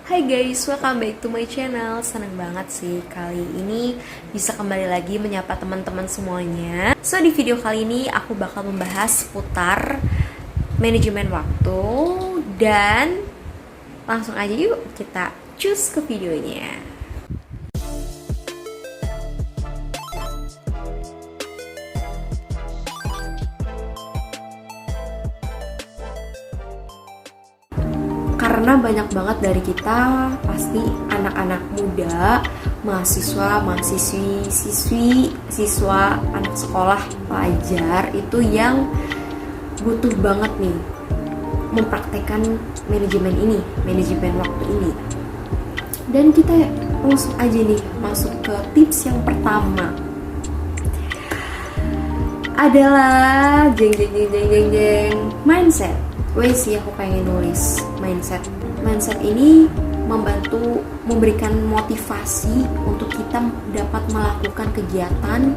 Hai guys, welcome back to my channel. Seneng banget sih kali ini bisa kembali lagi menyapa teman-teman semuanya. So di video kali ini aku bakal membahas seputar manajemen waktu. Dan langsung aja yuk kita cus ke videonya. Karena banyak banget dari kita pasti anak-anak muda, mahasiswa, mahasiswi, siswa, anak sekolah, pelajar itu yang butuh banget nih mempraktekkan manajemen waktu ini. Dan kita langsung aja nih masuk ke tips yang pertama. Adalah mindset. Wes sih aku pengen nulis mindset ini membantu memberikan motivasi untuk kita dapat melakukan kegiatan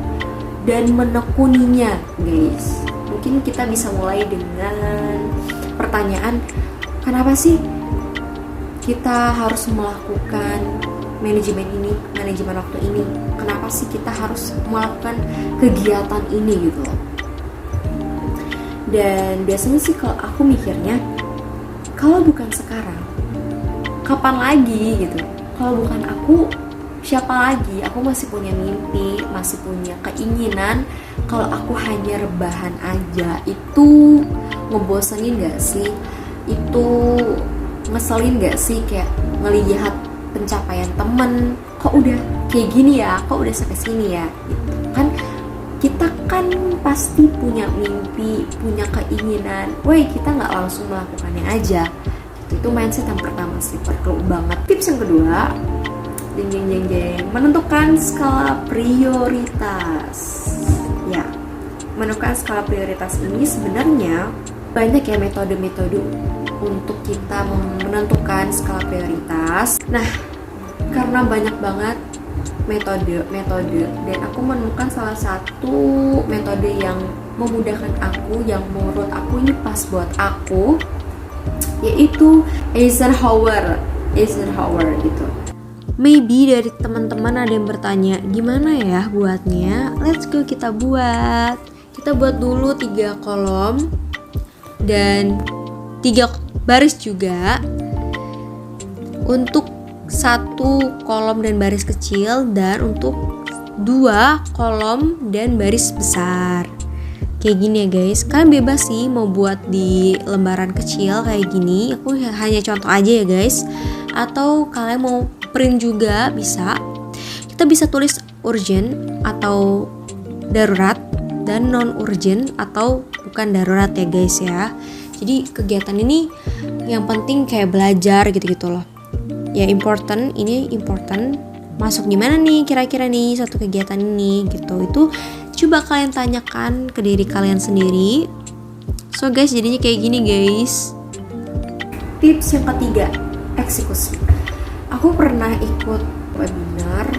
dan menekuninya, guys. Mungkin kita bisa mulai dengan pertanyaan, kenapa sih kita harus melakukan manajemen waktu ini? Kenapa sih kita harus melakukan kegiatan ini gitu loh? Dan biasanya sih kalau aku mikirnya, kalau bukan sekarang, kapan lagi gitu? Kalau bukan aku, siapa lagi? Aku masih punya mimpi, masih punya keinginan. Kalau aku hanya rebahan aja, itu ngebosenin gak sih? Itu ngeselin gak sih? Kayak ngelihat pencapaian temen, kok udah kayak gini ya? Kok udah sampai sini ya? Gitu kan? Kita kan pasti punya mimpi, punya keinginan. Kita nggak langsung melakukannya aja. Itu mindset yang pertama sih, perlu banget. Tips yang kedua, menentukan skala prioritas. Ya, menentukan skala prioritas ini sebenarnya banyak ya metode-metode untuk kita menentukan skala prioritas. Nah, karena banyak banget metode dan aku menemukan salah satu metode yang memudahkan aku, yang menurut aku ini pas buat aku, yaitu Eisenhower gitu. Maybe dari teman-teman ada yang bertanya, gimana ya buatnya? Let's go, kita buat dulu 3 kolom dan 3 baris juga untuk 1 kolom dan baris kecil, dan untuk 2 kolom dan baris besar. Kayak gini ya guys. Kalian bebas sih mau buat di lembaran kecil kayak gini. Aku hanya contoh aja ya guys. Atau kalian mau print juga bisa. Kita bisa tulis urgent atau darurat, dan non urgent atau bukan darurat ya guys ya. Jadi kegiatan ini yang penting kayak belajar gitu-gitu loh. Ya important, masuk di mana nih kira-kira nih satu kegiatan ini gitu. Itu coba kalian tanyakan ke diri kalian sendiri. So guys, jadinya kayak gini guys. Tips yang ketiga, eksekusi. Aku pernah ikut webinar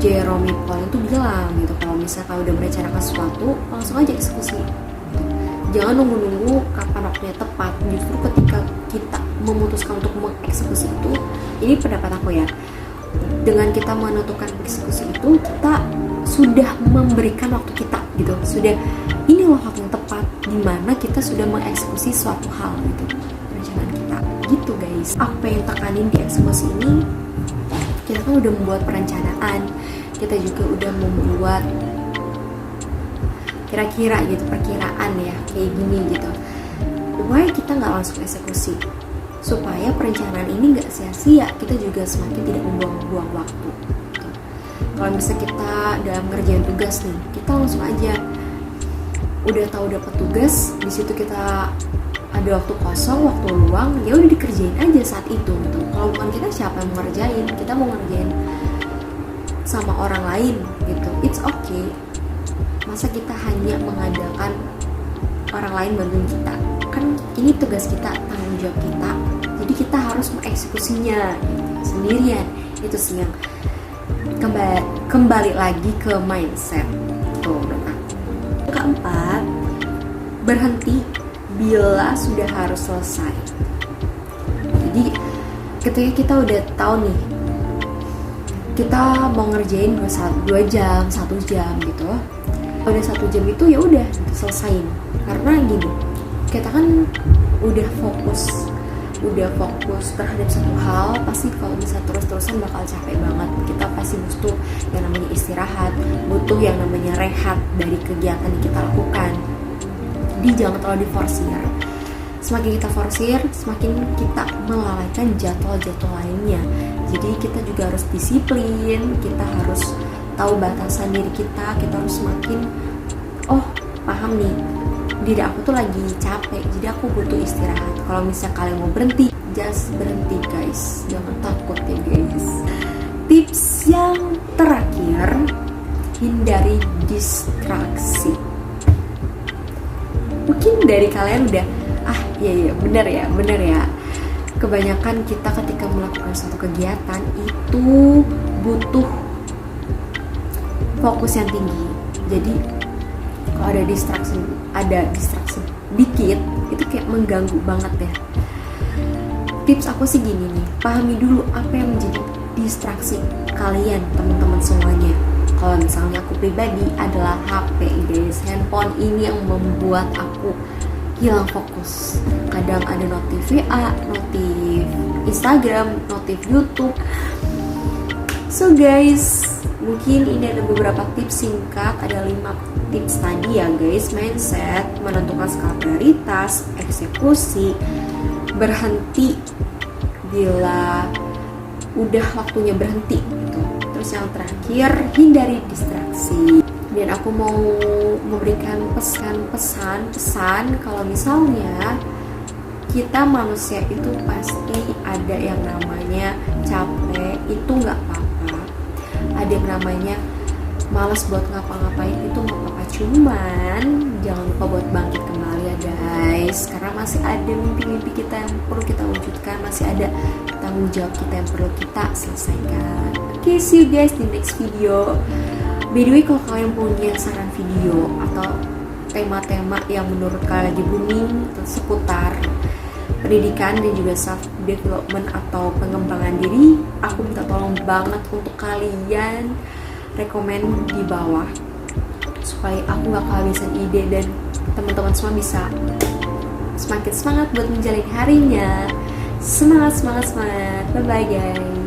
Jeremy Paul itu bilang gitu, kalau misalnya kalian udah merencanakan sesuatu, langsung aja eksekusi. Jangan nunggu-nunggu kapan waktunya tepat. Justru ketika kita memutuskan untuk mengeksekusi itu, ini pendapat aku ya, dengan kita menentukan eksekusi itu, kita sudah memberikan waktu kita gitu. Sudah, ini loh waktu yang tepat dimana kita sudah mengeksekusi suatu hal gitu, perencanaan kita gitu guys. Apa yang tekanin di eksekusi ini, kita kan udah membuat perencanaan, kita juga udah membuat kira-kira gitu, perkiraan ya kayak gini gitu. Why kita nggak langsung eksekusi? Supaya perencanaan ini nggak sia-sia, kita juga semakin tidak membuang-buang waktu gitu. Kalau misalnya kita dalam ngerjain tugas nih, kita langsung aja udah tahu dapat tugas, di situ kita ada waktu kosong, waktu luang, ya udah dikerjain aja saat itu gitu. Kalau bukan kita, siapa yang mau ngerjain? Kita mau ngerjain sama orang lain gitu, it's okay. Masa kita hanya mengandalkan orang lain bantuin kita? Kan ini tugas kita, tanggung jawab kita. Jadi kita harus mengeksekusinya gitu, sendirian. Itu sih yang kembali lagi ke mindset. Tuh, keempat, berhenti bila sudah harus selesai. Jadi ketika kita udah tahu nih kita mau ngerjain 2 jam, 1 jam gitu, udah 1 jam itu ya udah selesain. Karena gini, kita kan udah fokus terhadap satu hal, pasti kalau bisa terus-terusan bakal capek banget. Kita pasti butuh yang namanya istirahat, butuh yang namanya rehat dari kegiatan yang kita lakukan. Jadi jangan terlalu diforsir. Semakin kita forsir, semakin kita melalaikan jadwal-jadwal lainnya. Jadi kita juga harus disiplin, kita harus tahu batasan diri kita harus semakin paham nih, diri aku tuh lagi capek, jadi aku butuh istirahat. Kalau misalnya kalian mau berhenti, just berhenti guys, jangan takut ya guys. Tips yang terakhir, hindari distraksi. Mungkin dari kalian udah iya bener ya, kebanyakan kita ketika melakukan suatu kegiatan itu butuh fokus yang tinggi. Jadi kalau ada distraksi dikit itu kayak mengganggu banget ya. Tips aku sih gini nih, pahami dulu apa yang menjadi distraksi kalian teman-teman semuanya. Kalau misalnya aku pribadi adalah HP guys, handphone ini yang membuat aku hilang fokus. Kadang ada notif WA, notif Instagram, notif YouTube. So guys, mungkin ini ada beberapa tips singkat, ada 5 tips tadi ya guys. Mindset, menentukan skala prioritas, eksekusi, berhenti bila udah waktunya berhenti gitu. Terus yang terakhir, hindari distraksi. Dan aku mau memberikan pesan kalau misalnya kita manusia itu pasti ada yang namanya capek, itu nggak apa-apa. Ada yang namanya malas buat ngapa-ngapain, itu nggak apa-apa. Cuman jangan lupa buat bangkit kembali ya guys, karena masih ada mimpi-mimpi kita yang perlu kita wujudkan, masih ada tanggung jawab kita yang perlu kita selesaikan. Okay, see you guys di next video. By the way, kalau kalian punya saran video atau tema-tema yang menurut kalian lagi booming seputar pendidikan dan juga self development atau pengembangan diri, aku minta tolong banget untuk kalian rekomen di bawah supaya aku gak kehabisan ide dan teman-teman semua bisa semakin semangat buat menjalani harinya. Semangat. Bye bye guys.